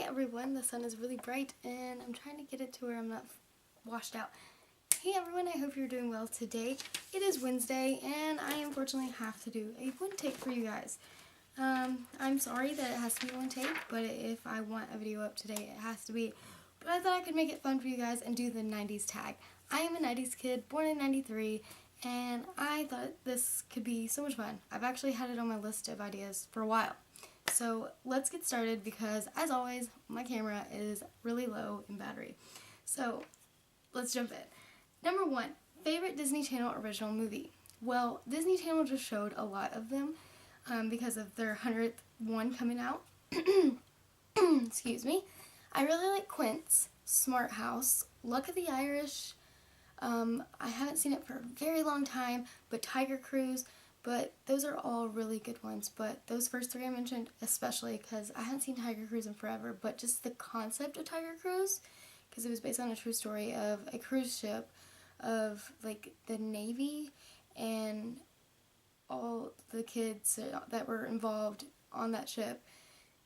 everyone, the sun is really bright and I'm trying to get it to where I'm not washed out. Hey everyone, I hope you're doing well today. It is Wednesday and I unfortunately have to do a one take for you guys. I'm sorry that it has to be one take, but if I want a video up today, it has to be. But I thought I could make it fun for you guys and do the 90s tag. I am a 90s kid, born in 93, and I thought this could be so much fun. I've actually had it on my list of ideas for a while. So let's get started because, as always, my camera is really low in battery. So let's jump in. Number 1, favorite Disney Channel original movie. Well, Disney Channel just showed a lot of them because of their 100th one coming out. Excuse me. I really like Quince, Smart House, Luck of the Irish. I haven't seen it for a very long time, but Tiger Cruise. But those are all really good ones. But those first 3 I mentioned especially because I haven't seen Tiger Cruise in forever. But just the concept of Tiger Cruise, because it was based on a true story of a cruise ship of like the Navy and all the kids that were involved on that ship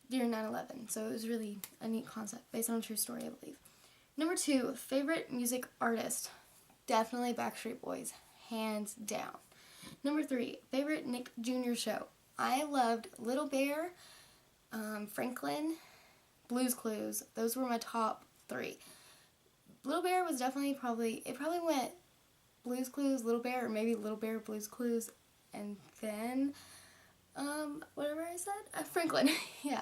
during 9/11. So it was really a neat concept based on a true story, I believe. Number 2, favorite music artist. Definitely Backstreet Boys, hands down. Number 3, favorite Nick Jr. show. I loved Little Bear, Franklin, Blue's Clues. Those were my top 3. Little Bear was definitely it probably went Blue's Clues, Little Bear, or maybe Little Bear, Blue's Clues, and then, whatever I said, Franklin, yeah.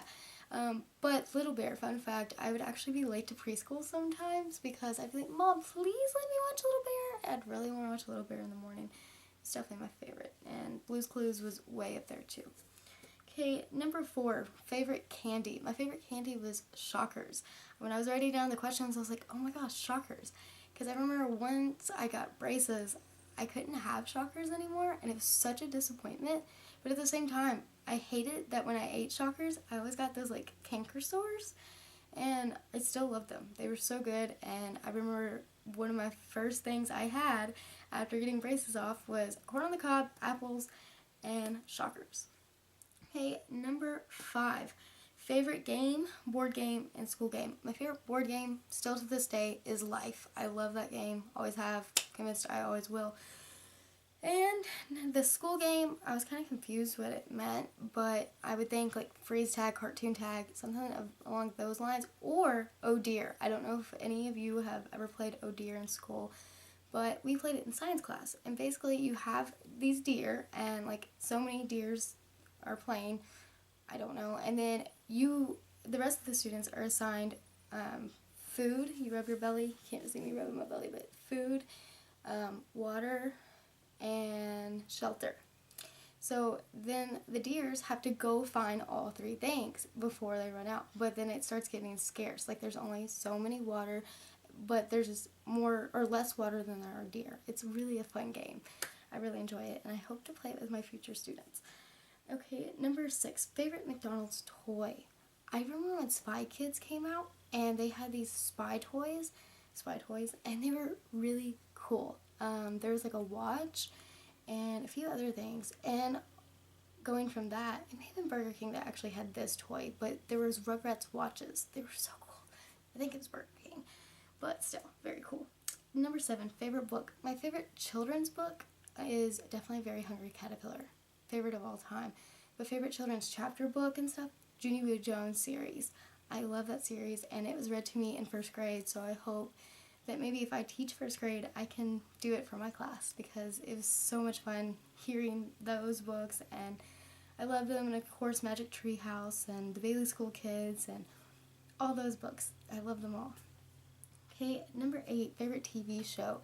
But Little Bear, fun fact, I would actually be late to preschool sometimes because I'd be like, Mom, please let me watch Little Bear. I'd really want to watch Little Bear in the morning. It's definitely my favorite. And Blue's Clues was way up there too. Okay, number 4, favorite candy. My favorite candy was Shockers. When I was writing down the questions, I was like, oh my gosh, Shockers. Because I remember once I got braces, I couldn't have Shockers anymore, and it was such a disappointment. But at the same time, I hated that when I ate Shockers, I always got those like canker sores, and I still loved them. They were so good, and I remember one of my first things I had after getting braces off was corn on the cob, apples, and Shockers. Okay, number 5, favorite game, board game, and school game. My favorite board game, still to this day, is Life. I love that game, always have, convinced I always will. And the school game, I was kind of confused what it meant, but I would think like freeze tag, cartoon tag, something along those lines, or oh dear. I don't know if any of you have ever played oh dear in school, but we played it in science class. And basically you have these deer, and like so many deers are playing, I don't know, and then the rest of the students are assigned food. You rub your belly, you can't see me rubbing my belly, but food, water, and shelter. So then the deers have to go find all 3 things before they run out, but then it starts getting scarce. Like there's only so many water, but there's just more or less water than there are deer. It's really a fun game. I really enjoy it, and I hope to play it with my future students. Okay, number 6, favorite McDonald's toy. I remember when Spy Kids came out, and they had these spy toys, and they were really cool. There was like a watch and a few other things, and going from that, it may have been Burger King that actually had this toy, but there was Rugrats watches. They were so cool. I think it was Burger King, but still, very cool. Number 7, favorite book. My favorite children's book is definitely Very Hungry Caterpillar. Favorite of all time. But favorite children's chapter book and stuff, Junie B. Jones series. I love that series, and it was read to me in 1st grade, so I hope that maybe if I teach 1st grade, I can do it for my class, because it was so much fun hearing those books, and I love them, and of course Magic Tree House, and The Bailey School Kids, and all those books. I love them all. Okay, number 8, favorite TV show,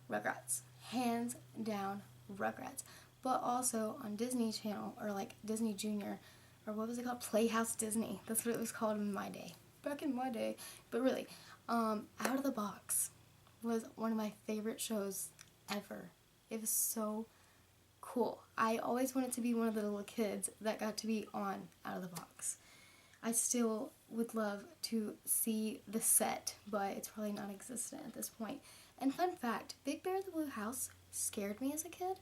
Rugrats. Hands down, Rugrats. But also on Disney Channel, or like Disney Junior, or what was it called? Playhouse Disney. That's what it was called in my day. Back in my day. But really, Out of the Box was one of my favorite shows ever. It was so cool. I always wanted to be one of the little kids that got to be on Out of the Box. I still would love to see the set, but it's probably non-existent at this point. And fun fact, Big Bear in the Blue House scared me as a kid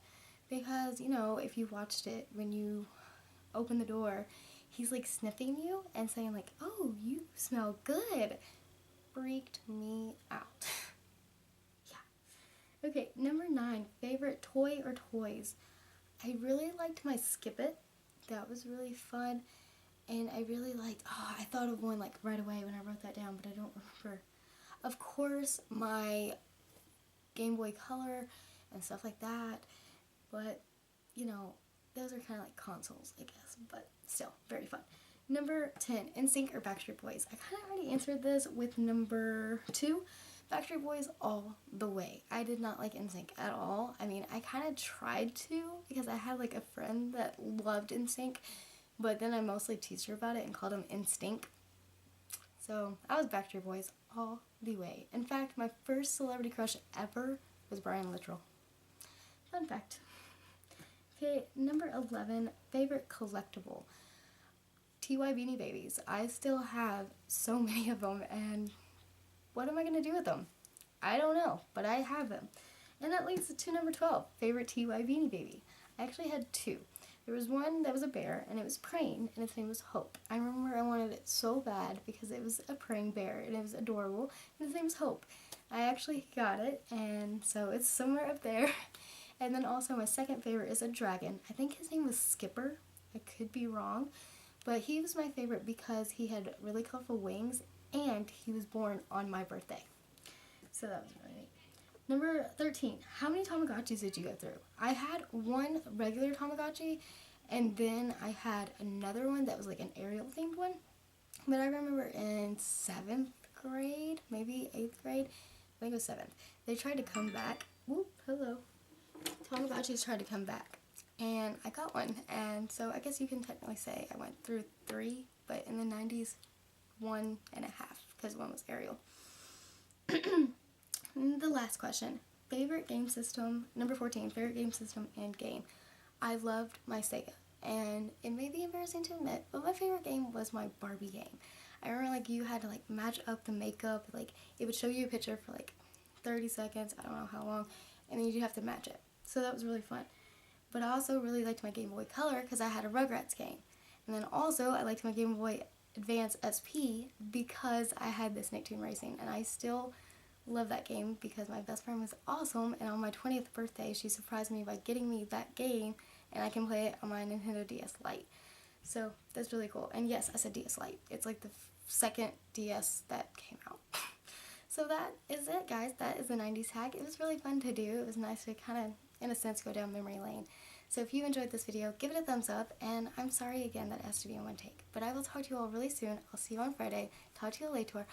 because, you know, if you watched it, when you open the door, he's like sniffing you and saying like, "Oh, you smell good." Freaked me out. Yeah. Okay, number 9, favorite toy or toys. I really liked my Skip It. That was really fun. And I really liked, I thought of one like right away when I wrote that down, but I don't remember. Of course, my Game Boy Color and stuff like that. But, you know, those are kind of like consoles, I guess. But still, very fun. Number 10, NSYNC or Backstreet Boys. I kind of already answered this with number 2. Backstreet Boys all the way. I did not like NSYNC at all. I mean, I kind of tried to because I had like a friend that loved NSYNC, but then I mostly teased her about it and called them NSTINK. So I was Backstreet Boys all the way. In fact, my first celebrity crush ever was Brian Littrell. Fun fact. Okay, number 11, favorite collectible. TY Beanie Babies. I still have so many of them, and what am I going to do with them? I don't know, but I have them. And that leads to number 12, favorite TY Beanie Baby. I actually had 2. There was one that was a bear, and it was praying, and its name was Hope. I remember I wanted it so bad because it was a praying bear, and it was adorable, and its name was Hope. I actually got it, and so it's somewhere up there. And then also my second favorite is a dragon. I think his name was Skipper. I could be wrong. But he was my favorite because he had really colorful wings, and he was born on my birthday. So that was really neat. Number 13, how many Tamagotchis did you go through? I had one regular Tamagotchi, and then I had another one that was like an Ariel themed one. But I remember in 7th grade, maybe 8th grade, I think it was 7th, they tried to come back. Whoop, hello. Tomogotchis tried to come back, and I got one, and so I guess you can technically say I went through 3, but in the 90s, 1.5, because one was Ariel. The last question, favorite game system, number 14, favorite game system and game. I loved my Sega, and it may be embarrassing to admit, but my favorite game was my Barbie game. I remember like you had to like match up the makeup, like it would show you a picture for like 30 seconds, I don't know how long, and then you'd have to match it. So that was really fun. But I also really liked my Game Boy Color because I had a Rugrats game. And then also I liked my Game Boy Advance SP because I had this Nicktoon Racing, and I still love that game because my best friend was awesome, and on my 20th birthday she surprised me by getting me that game, and I can play it on my Nintendo DS Lite. So that's really cool. And yes, I said DS Lite. It's like the second DS that came out. So that is it, guys. That is the 90s hack. It was really fun to do. It was nice to kind of, in a sense, go down memory lane. So if you enjoyed this video, give it a thumbs up, and I'm sorry again that it has to be in one take. But I will talk to you all really soon. I'll see you on Friday. Talk to you later.